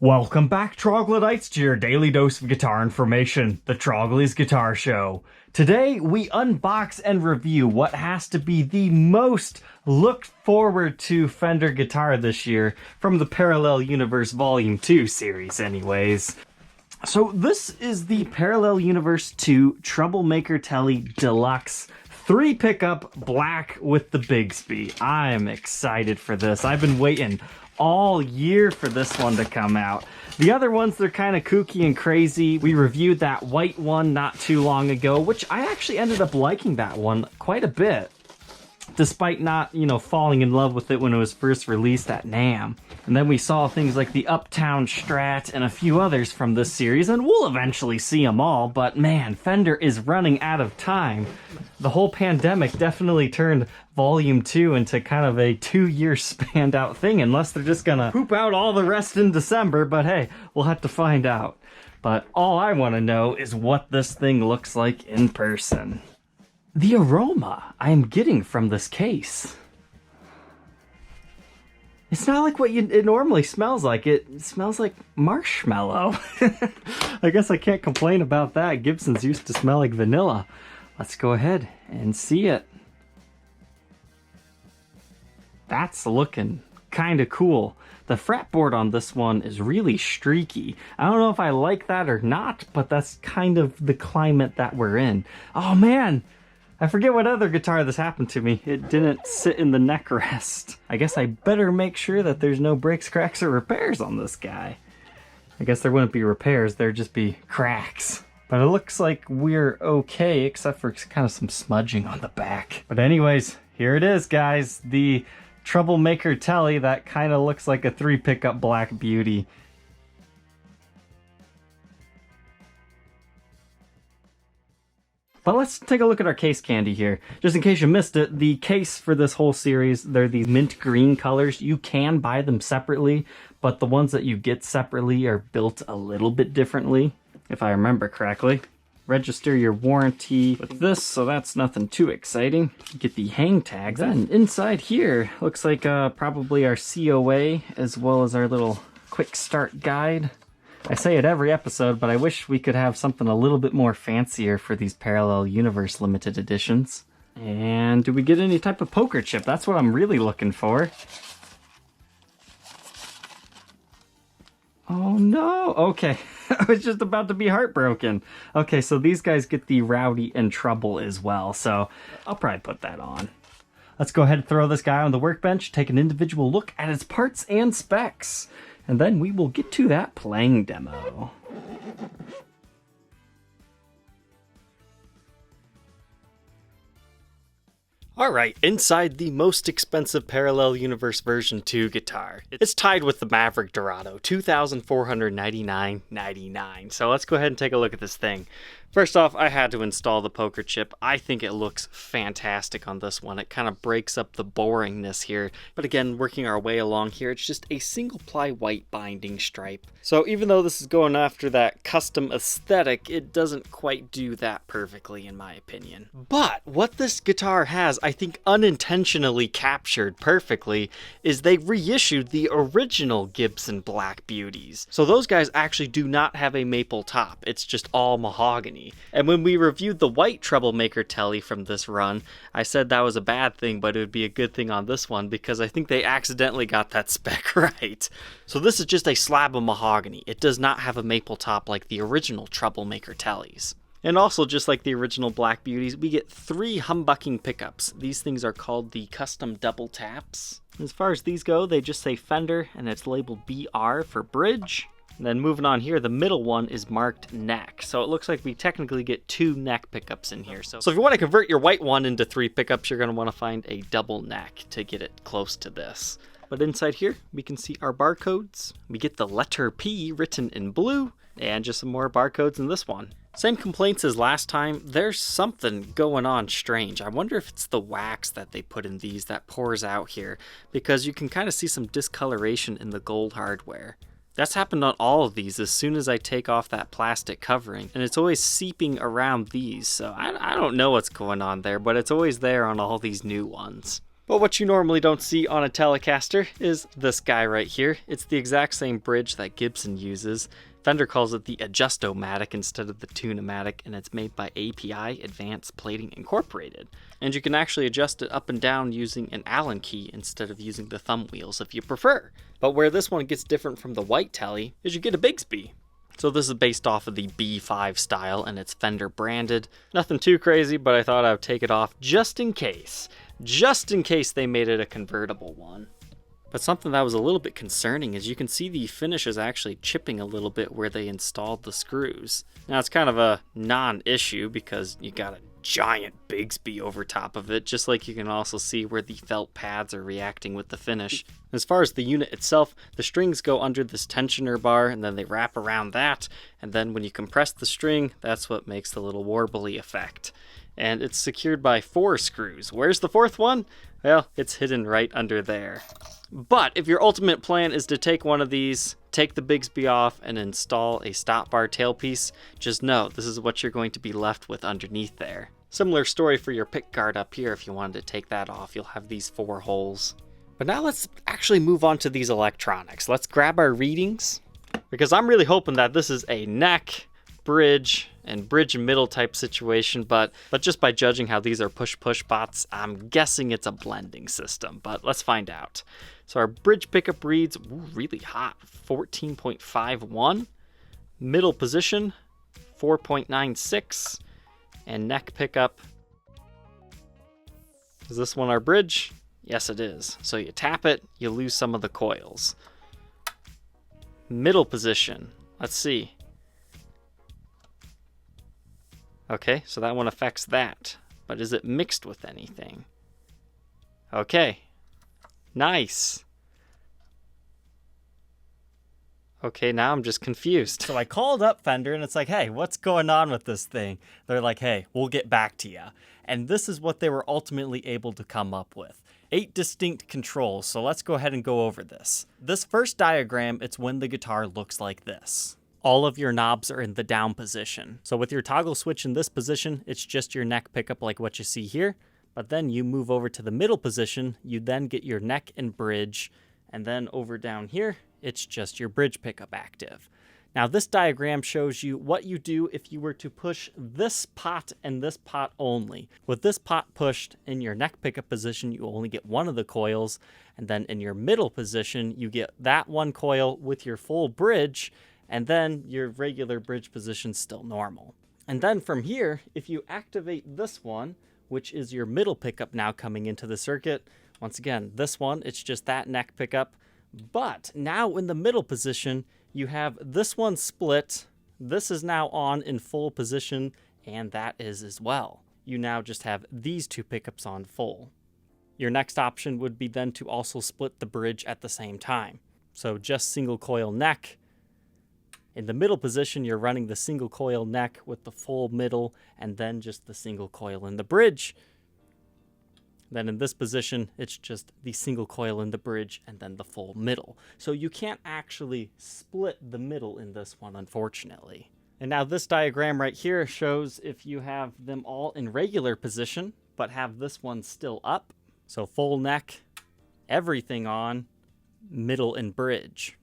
Welcome back, Troglodytes, to your daily dose of guitar information, the Trogly's Guitar Show. Today, we unbox and review what has to be the most looked forward to Fender guitar this year from the Parallel Universe Volume 2 series anyways. So this is the Parallel Universe 2 Troublemaker Tele Deluxe 3-pickup black with the BIGSBY. I am excited for this. I've been waiting all year for this one to come out. The other ones, they're kind of kooky and crazy. We reviewed that white one not too long ago, which I actually ended up liking that one quite a bit, despite not, falling in love with it when it was first released at NAMM. And then we saw things like the Uptown Strat and a few others from this series, and we'll eventually see them all, but man, Fender is running out of time. The whole pandemic definitely turned Volume 2 into kind of a 2-year spanned out thing, unless they're just gonna poop out all the rest in December, but hey, we'll have to find out. But all I want to know is what this thing looks like in person. The aroma I am getting from this case. It's not like what it normally smells like. It smells like marshmallow. I guess I can't complain about that. Gibson's used to smell like vanilla. Let's go ahead and see it. That's looking kind of cool. The fretboard on this one is really streaky. I don't know if I like that or not, but that's kind of the climate that we're in. Oh man! I forget what other guitar this happened to me. It didn't sit in the neck rest. I guess I better make sure that there's no breaks, cracks, or repairs on this guy. I guess there wouldn't be repairs, there'd just be cracks. But it looks like we're okay, except for kind of some smudging on the back. But anyways, here it is, guys. The Troublemaker Tele that kind of looks like a 3-pickup black beauty. But let's take a look at our case candy here. Just in case you missed it, the case for this whole series, they're these mint green colors. You can buy them separately, but the ones that you get separately are built a little bit differently, if I remember correctly. Register your warranty with this, so that's nothing too exciting. You get the hang tags. Then inside here, looks like probably our COA, as well as our little quick start guide. I say it every episode, but I wish we could have something a little bit more fancier for these Parallel Universe limited editions. And do we get any type of poker chip? That's what I'm really looking for. Oh no, okay. I was just about to be heartbroken. Okay, so these guys get the Rowdy and Trouble as well, so I'll probably put that on. Let's go ahead and throw this guy on the workbench, take an individual look at its parts and specs, and then we will get to that playing demo. Alright, inside the most expensive Parallel Universe version 2 guitar. It's tied with the Maverick Dorado, $2,499.99. So let's go ahead and take a look at this thing. First off, I had to install the poker chip. I think it looks fantastic on this one. It kind of breaks up the boringness here. But again, working our way along here, it's just a single ply white binding stripe. So even though this is going after that custom aesthetic, it doesn't quite do that perfectly in my opinion. But what this guitar has, I think unintentionally captured perfectly, is they reissued the original Gibson Black Beauties. So those guys actually do not have a maple top. It's just all mahogany. And when we reviewed the white Troublemaker Tele from this run, I said that was a bad thing, but it would be a good thing on this one because I think they accidentally got that spec right. So this is just a slab of mahogany. It does not have a maple top like the original Troublemaker Teles. And also, just like the original Black Beauties, we get 3 humbucking pickups. These things are called the custom double taps. As far as these go, they just say Fender, and it's labeled BR for bridge. And then moving on here, the middle one is marked neck. So it looks like we technically get 2 neck pickups in here. So if you want to convert your white one into 3 pickups, you're going to want to find a double neck to get it close to this. But inside here, we can see our barcodes. We get the letter P written in blue, and just some more barcodes in this one. Same complaints as last time. There's something going on strange. I wonder if it's the wax that they put in these that pours out here, because you can kind of see some discoloration in the gold hardware. That's happened on all of these as soon as I take off that plastic covering, and it's always seeping around these, so I don't know what's going on there, but it's always there on all these new ones. But what you normally don't see on a Telecaster is this guy right here. It's the exact same bridge that Gibson uses. Fender calls it the Adjusto-matic instead of the Tune-o-matic, and it's made by API Advanced Plating Incorporated. And you can actually adjust it up and down using an Allen key instead of using the thumb wheels if you prefer. But where this one gets different from the white Tele is you get a BIGSBY. So this is based off of the B5 style, and it's Fender branded. Nothing too crazy, but I thought I would take it off just in case. Just in case they made it a convertible one. But something that was a little bit concerning is you can see the finish is actually chipping a little bit where they installed the screws. Now it's kind of a non-issue because you got a giant BIGSBY over top of it, just like you can also see where the felt pads are reacting with the finish. As far as the unit itself, the strings go under this tensioner bar and then they wrap around that, and then when you compress the string, that's what makes the little warbly effect. And it's secured by 4 screws. Where's the 4th one? Well, it's hidden right under there. But if your ultimate plan is to take one of these, take the BIGSBY off, and install a stop bar tailpiece, just know this is what you're going to be left with underneath there. Similar story for your pick guard up here. If you wanted to take that off, you'll have these 4 holes. But now let's actually move on to these electronics. Let's grab our readings, because I'm really hoping that this is a neck, bridge, and bridge and middle type situation, but just by judging how these are push-push bots, I'm guessing it's a blending system, but let's find out. So our bridge pickup reads really hot, 14.51, middle position, 4.96, and neck pickup. Is this one our bridge? Yes, it is. So you tap it, you lose some of the coils. Middle position, let's see. Okay, so that one affects that, but is it mixed with anything? Okay, nice. Okay, now I'm just confused. So I called up Fender and it's like, hey, what's going on with this thing? They're like, hey, we'll get back to you. And this is what they were ultimately able to come up with. 8 distinct controls, so let's go ahead and go over this. This first diagram, it's when the guitar looks like this. All of your knobs are in the down position. So with your toggle switch in this position, it's just your neck pickup like what you see here. But then you move over to the middle position, you then get your neck and bridge. And then over down here, it's just your bridge pickup active. Now this diagram shows you what you do if you were to push this pot and this pot only. With this pot pushed in your neck pickup position, you only get one of the coils. And then in your middle position, you get that one coil with your full bridge. And then your regular bridge position's still normal. And then from here, if you activate this one, which is your middle pickup now coming into the circuit, once again, this one, it's just that neck pickup. But now in the middle position, you have this one split. This is now on in full position, and that is as well. You now just have these 2 pickups on full. Your next option would be then to also split the bridge at the same time. So just single coil neck. In the middle position, you're running the single coil neck with the full middle and then just the single coil in the bridge. Then in this position, it's just the single coil in the bridge and then the full middle. So you can't actually split the middle in this one, unfortunately. And now this diagram right here shows if you have them all in regular position, but have this one still up. So full neck, everything on, middle and bridge.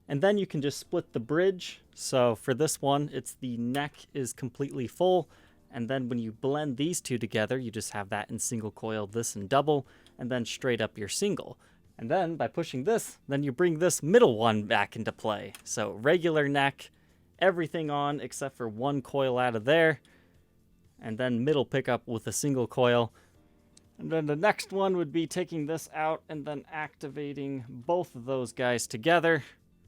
And then you can just split the bridge. So for this one, it's the neck is completely full. And then when you blend these 2 together, you just have that in single coil, this in double, and then straight up your single. And then by pushing this, then you bring this middle one back into play. So regular neck, everything on except for 1 coil out of there. And then middle pickup with a single coil. And then the next one would be taking this out and then activating both of those guys together.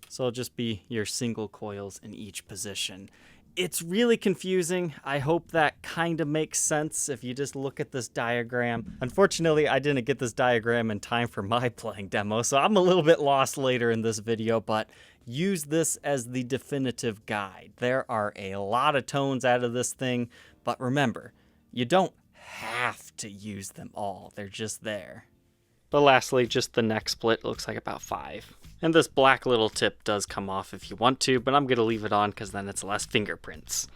So it'll just be your single coils in each position. It's really confusing. I hope that kind of makes sense if you just look at this diagram. Unfortunately, I didn't get this diagram in time for my playing demo, so I'm a little bit lost later in this video, but use this as the definitive guide. There are a lot of tones out of this thing, but remember, you don't have to use them all. They're just there. But lastly, just the neck split looks like about 5. And this black little tip does come off if you want to, but I'm going to leave it on because then it's less fingerprints.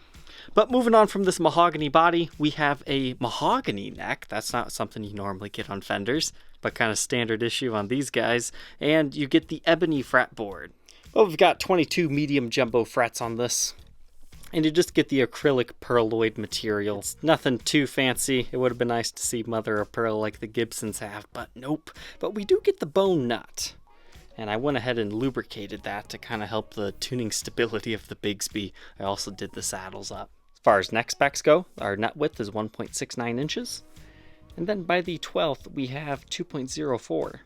But moving on from this mahogany body, we have a mahogany neck. That's not something you normally get on Fenders. but kind of standard issue on these guys. And you get the ebony fretboard. Well, we've got 22 medium jumbo frets on this. And you just get the acrylic pearloid materials. Nothing too fancy. It would have been nice to see mother of pearl like the Gibsons have, but nope. But we do get the bone nut. And I went ahead and lubricated that to kind of help the tuning stability of the BIGSBY. I also did the saddles up. As far as neck specs go, our nut width is 1.69 inches. And then by the 12th, we have 2.04.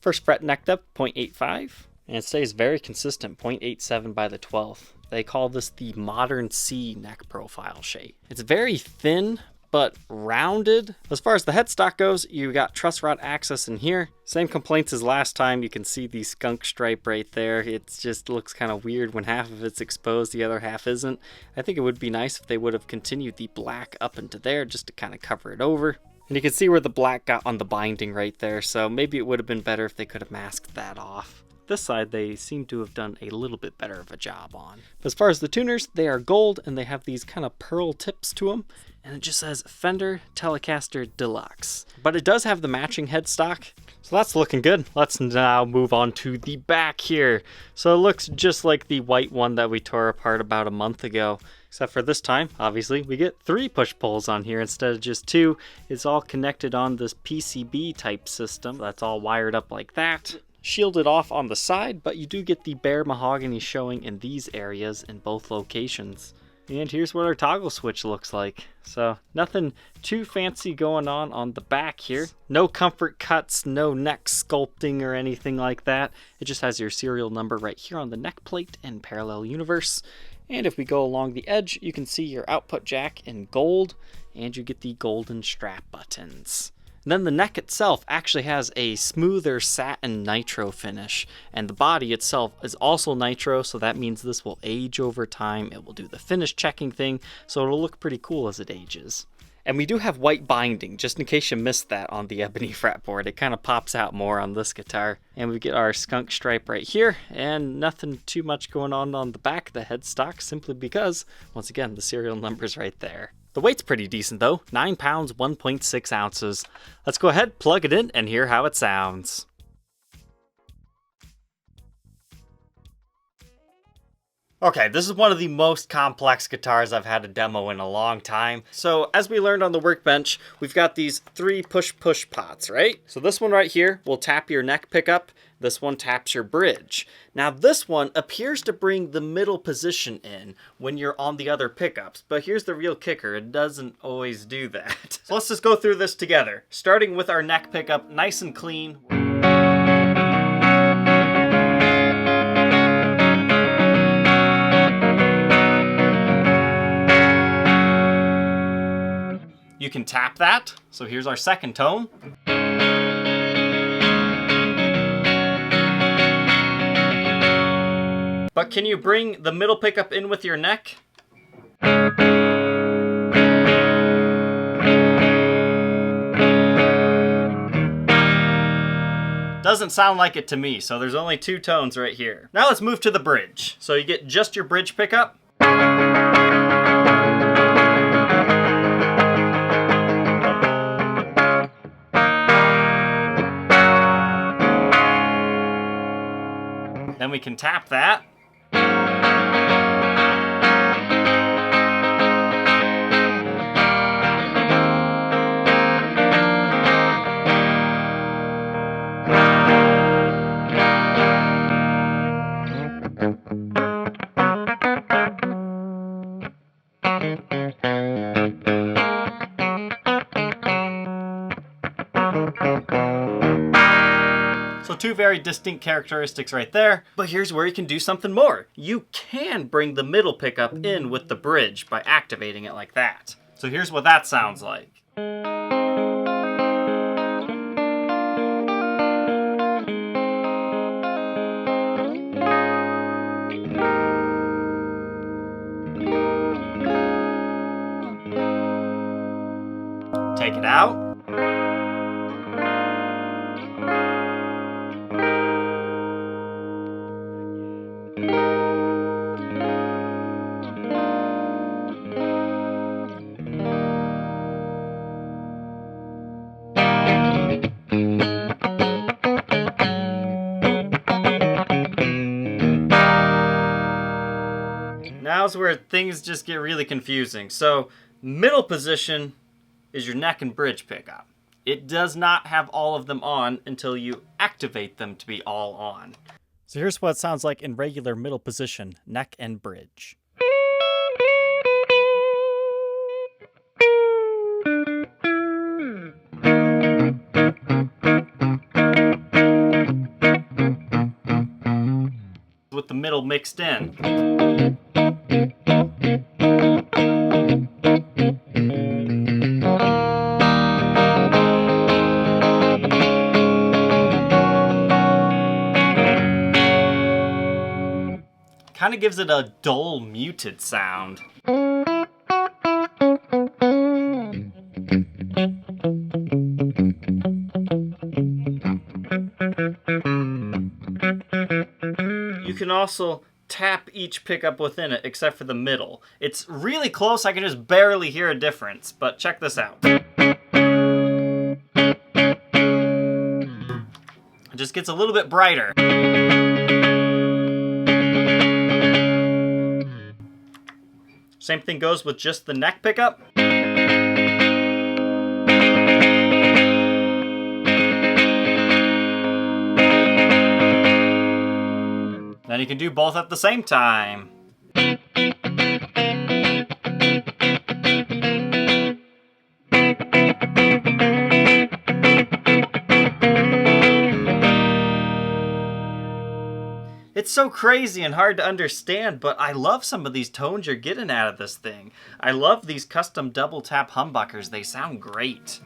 First fret neck depth, 0.85. And it stays very consistent, 0.87 by the 12th. They call this the modern C neck profile shape. It's very thin, but rounded. As far as the headstock goes, you got truss rod access in here. Same complaints as last time. You can see the skunk stripe right there. It just looks kind of weird when half of it's exposed, the other half isn't. I think it would be nice if they would have continued the black up into there just to kind of cover it over. And you can see where the black got on the binding right there, so maybe it would have been better if they could have masked that off. This side they seem to have done a little bit better of a job on. But as far as the tuners, they are gold and they have these kind of pearl tips to them. And it just says Fender Telecaster Deluxe. But it does have the matching headstock. So that's looking good. Let's now move on to the back here. So it looks just like the white one that we tore apart about a month ago. Except for this time, obviously, we get 3 push-pulls on here instead of just 2. It's all connected on this PCB type system. That's all wired up like that. Shielded off on the side, but you do get the bare mahogany showing in these areas in both locations. And here's what our toggle switch looks like. So nothing too fancy going on the back here. No comfort cuts, no neck sculpting or anything like that. It just has your serial number right here on the neck plate in Parallel Universe. And if we go along the edge, you can see your output jack in gold, and you get the golden strap buttons. And then the neck itself actually has a smoother satin nitro finish, and the body itself is also nitro, so that means this will age over time. It will do the finish checking thing, so it'll look pretty cool as it ages. And we do have white binding, just in case you missed that on the ebony fretboard. It kind of pops out more on this guitar. And we get our skunk stripe right here, and nothing too much going on the back of the headstock, simply because, once again, the serial number's right there. The weight's pretty decent though, 9 pounds, 1.6 ounces. Let's go ahead, plug it in, and hear how it sounds. Okay, this is one of the most complex guitars I've had a demo in a long time. So as we learned on the workbench, we've got these 3 push-push pots, right? So this one right here will tap your neck pickup. This one taps your bridge. Now this one appears to bring the middle position in when you're on the other pickups, but here's the real kicker, it doesn't always do that. So let's just go through this together. Starting with our neck pickup, nice and clean. You can tap that, so here's our second tone. But can you bring the middle pickup in with your neck? Doesn't sound like it to me, so there's only 2 tones right here. Now let's move to the bridge. So you get just your bridge pickup. Then we can tap that. So 2 very distinct characteristics right there, but here's where you can do something more. You can bring the middle pickup in with the bridge by activating it like that. So here's what that sounds like. Take it out. where things just get really confusing. So middle position is your neck and bridge pickup. It does not have all of them on until you activate them to be all on. So here's what it sounds like in regular middle position, neck and bridge. With the middle mixed in. Kind of gives it a dull, muted sound. You can also tap each pickup within it except for the middle. It's really close, I can just barely hear a difference, but check this out. It just gets a little bit brighter. Same thing goes with just the neck pickup. Then you can do both at the same time. It's so crazy and hard to understand, but I love some of these tones you're getting out of this thing. I love these custom double tap humbuckers. They sound great.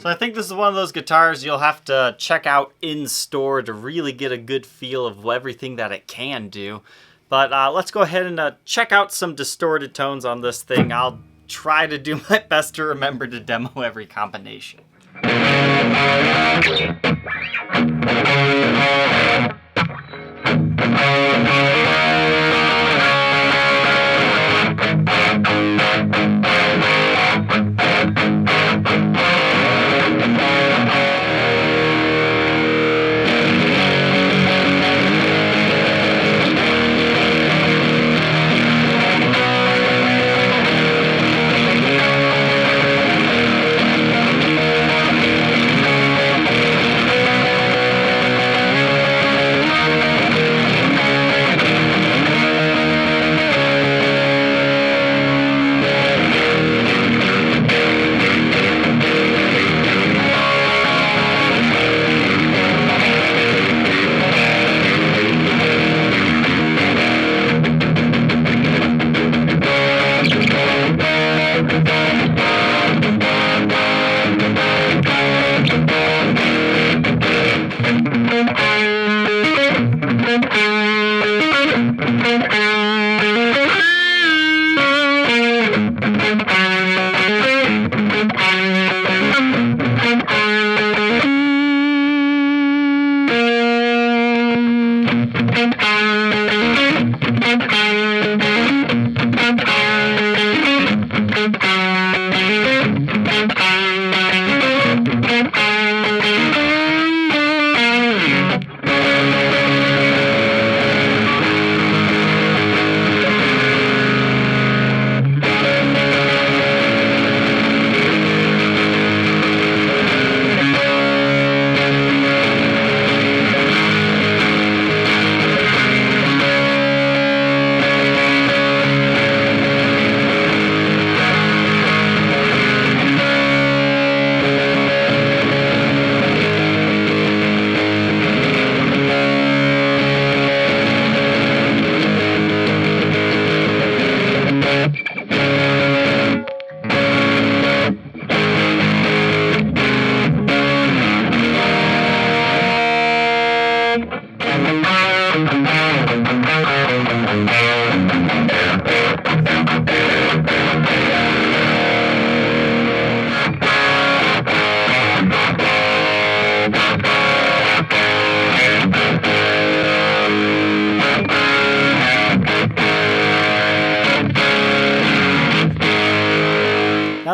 So I think this is one of those guitars you'll have to check out in store to really get a good feel of everything that it can do. But let's go ahead and check out some distorted tones on this thing. I'll try to do my best to remember to demo every combination.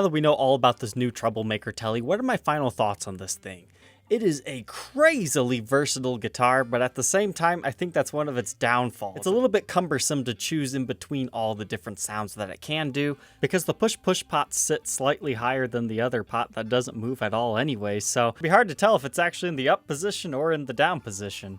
that we know all about this new Troublemaker Tele, what are my final thoughts on this thing? It is a crazily versatile guitar, but at the same time, I think that's one of its downfalls. It's a little bit cumbersome to choose in between all the different sounds that it can do, because the push-push pots sit slightly higher than the other pot that doesn't move at all anyway, so it'd be hard to tell if it's actually in the up position or in the down position.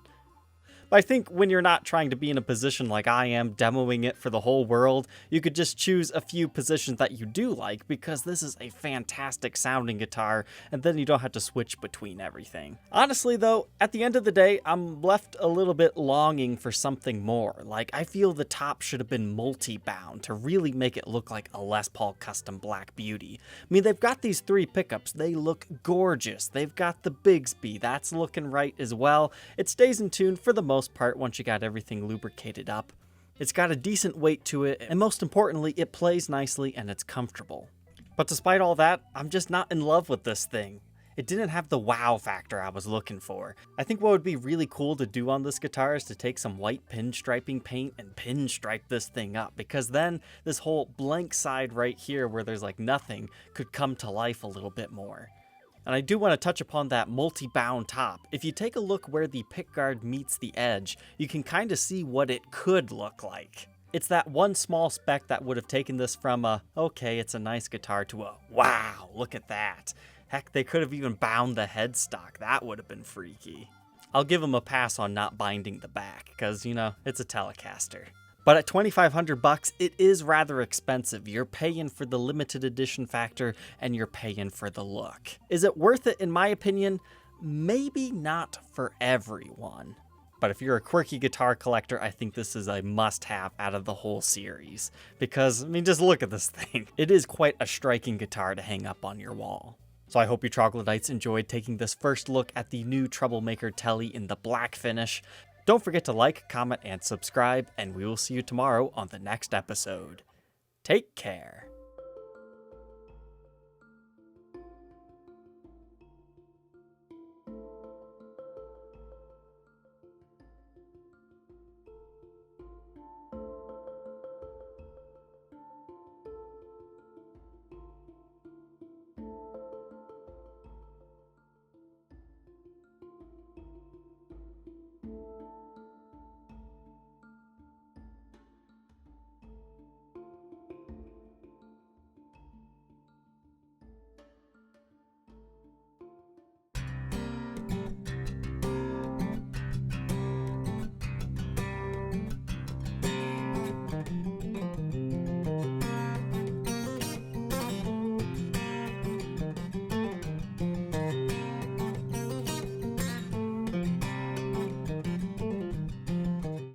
But I think when you're not trying to be in a position like I am, demoing it for the whole world, you could just choose a few positions that you do like, because this is a fantastic sounding guitar, and then you don't have to switch between everything. Honestly though, at the end of the day, I'm left a little bit longing for something more. Like, I feel the top should have been multi-bound to really make it look like a Les Paul Custom Black Beauty. I mean, they've got these 3 pickups, they look gorgeous. They've got the BIGSBY, that's looking right as well. It stays in tune for the most part once you got everything lubricated up. It's got a decent weight to it, and most importantly, it plays nicely and it's comfortable. But despite all that, I'm just not in love with this thing. It didn't have the wow factor I was looking for. I think what would be really cool to do on this guitar is to take some white pinstriping paint and pinstripe this thing up, because then this whole blank side right here where there's like nothing could come to life a little bit more. And I do want to touch upon that multi-bound top. If you take a look where the pickguard meets the edge, you can kind of see what it could look like. It's that one small speck that would have taken this from a, okay, it's a nice guitar, to a, wow, look at that. Heck, they could have even bound the headstock. That would have been freaky. I'll give them a pass on not binding the back, because, you know, it's a Telecaster. But at $2,500, it is rather expensive. You're paying for the limited edition factor, and you're paying for the look. Is it worth it? In my opinion, maybe not for everyone. But if you're a quirky guitar collector, I think this is a must-have out of the whole series. Because, I mean, just look at this thing. It is quite a striking guitar to hang up on your wall. So I hope you troglodytes enjoyed taking this first look at the new Troublemaker Tele in the black finish. Don't forget to like, comment, and subscribe, and we will see you tomorrow on the next episode. Take care.